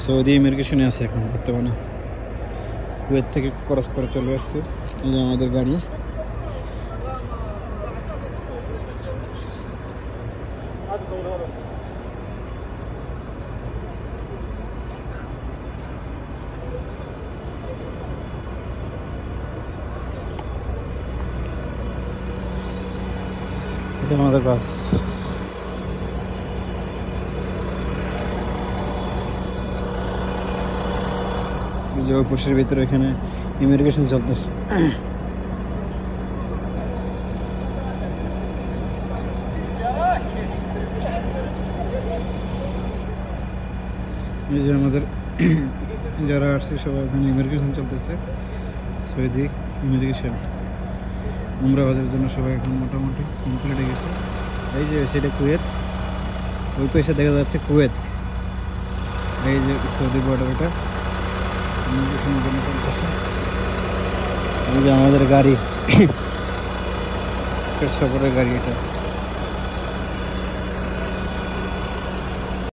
Saudi ইমিগ্রেশনে আছে এখন বর্তমানে। কুয়েত থেকে ক্রস করে চলে আসছে। এই যে আমাদের গাড়ি। এটা আমাদের বাস। যে অফিসের ভিতরে এখানে ইমিগ্রেশন চলতেছে। এই যে আমাদের যারা আসছে সবাই এখানে ইমিগ্রেশন চলতেছে। সৌদি ইমিগ্রেশন উমরা হজের জন্য সবাই এখন মোটামুটি কমপ্লিট হয়ে গেছে। এই যে সেটা কুয়েত, ওই পাশে দেখা যাচ্ছে কুয়েত। এই যে সৌদি বর্ডার, এটা ইমিগ্রেশনের জন্য চলতেছে। এই যে আমাদের গাড়ি, সফরের গাড়ি এটা।